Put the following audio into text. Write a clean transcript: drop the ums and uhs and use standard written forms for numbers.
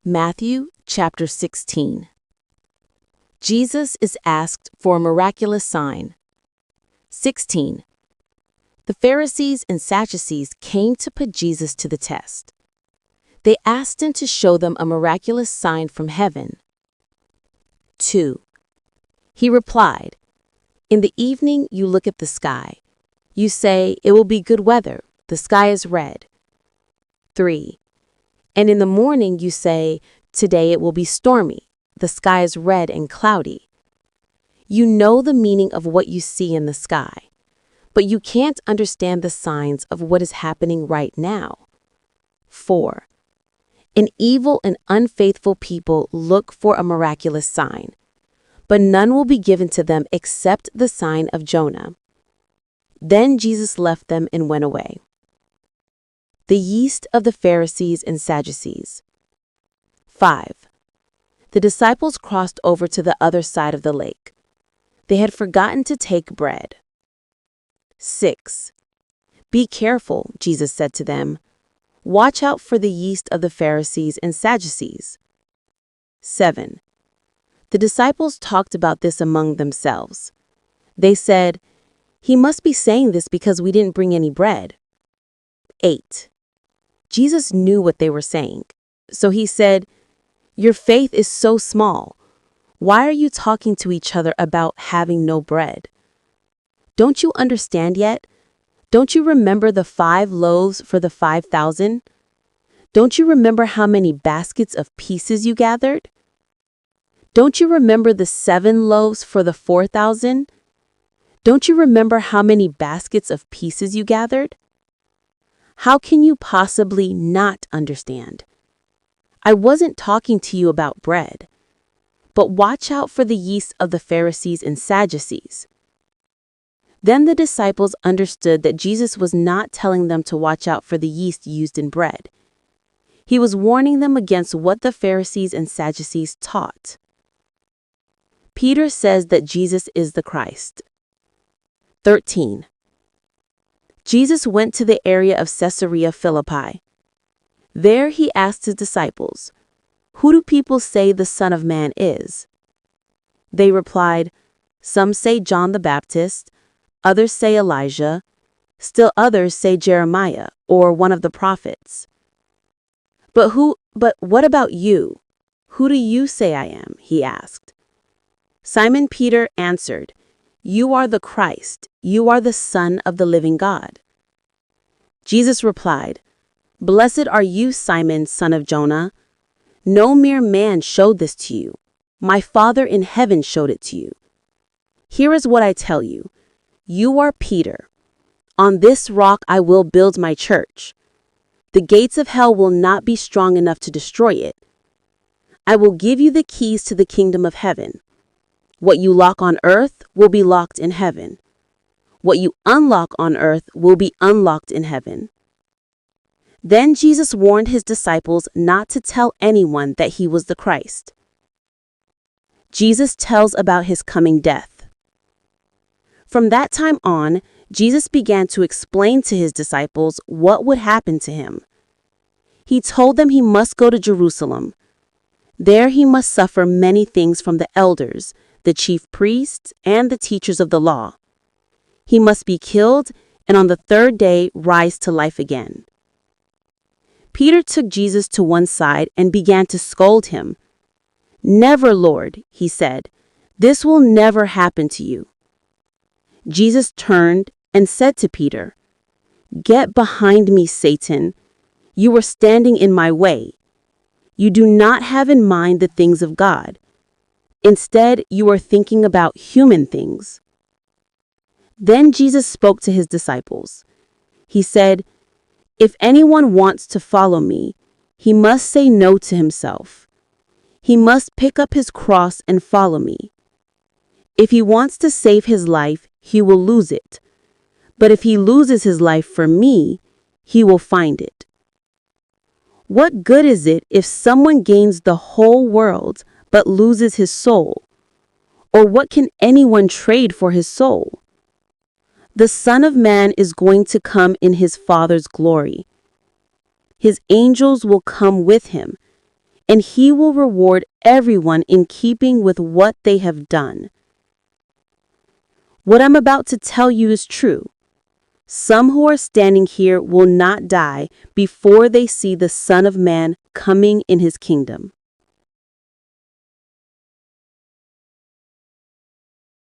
Matthew chapter 16. Jesus is asked for a miraculous sign. 16. The Pharisees and Sadducees came to put Jesus to the test. They asked him to show them a miraculous sign from heaven. 2. He replied, "In the evening you look at the sky. You say, 'It will be good weather. The sky is red.' 3. And in the morning you say, 'Today it will be stormy. The sky is red and cloudy.' You know the meaning of what you see in the sky, but you can't understand the signs of what is happening right now. 4. An evil and unfaithful people look for a miraculous sign, but none will be given to them except the sign of Jonah." Then Jesus left them and went away. The yeast of the Pharisees and Sadducees. 5. The disciples crossed over to the other side of the lake. They had forgotten to take bread. 6. "Be careful," Jesus said to them. "Watch out for the yeast of the Pharisees and Sadducees." 7. The disciples talked about this among themselves. They said, "He must be saying this because we didn't bring any bread." 8. Jesus knew what they were saying, so he said, "Your faith is so small. Why are you talking to each other about having no bread? Don't you understand yet? Don't you remember the 5 loaves for the 5,000? Don't you remember how many baskets of pieces you gathered? Don't you remember the 7 loaves for the 4,000? Don't you remember how many baskets of pieces you gathered? How can you possibly not understand? I wasn't talking to you about bread, but watch out for the yeast of the Pharisees and Sadducees." Then the disciples understood that Jesus was not telling them to watch out for the yeast used in bread. He was warning them against what the Pharisees and Sadducees taught. Peter says that Jesus is the Christ. 13. Jesus went to the area of Caesarea Philippi. There he asked his disciples, "Who do people say the Son of Man is?" They replied, "Some say John the Baptist, others say Elijah, still others say Jeremiah or one of the prophets." But what about you? Who do you say I am?" he asked. Simon Peter answered, "You are the Christ. You are the Son of the living God." Jesus replied, "Blessed are you, Simon, son of Jonah. No mere man showed this to you. My Father in heaven showed it to you. Here is what I tell you. You are Peter. On this rock I will build my church. The gates of hell will not be strong enough to destroy it. I will give you the keys to the kingdom of heaven. What you lock on earth will be locked in heaven. What you unlock on earth will be unlocked in heaven." Then Jesus warned his disciples not to tell anyone that he was the Christ. Jesus tells about his coming death. From that time on, Jesus began to explain to his disciples what would happen to him. He told them he must go to Jerusalem. There he must suffer many things from the elders, the chief priests, and the teachers of the law. He must be killed and on the 3rd day rise to life again. Peter took Jesus to one side and began to scold him. "Never, Lord," he said. "This will never happen to you." Jesus turned and said to Peter, "Get behind me, Satan. You are standing in my way. You do not have in mind the things of God. Instead, you are thinking about human things." Then Jesus spoke to his disciples. He said, "If anyone wants to follow me, he must say no to himself. He must pick up his cross and follow me. If he wants to save his life, he will lose it. But if he loses his life for me, he will find it. What good is it if someone gains the whole world but loses his soul? Or what can anyone trade for his soul? The Son of Man is going to come in his Father's glory. His angels will come with him, and he will reward everyone in keeping with what they have done. What I'm about to tell you is true. Some who are standing here will not die before they see the Son of Man coming in his kingdom.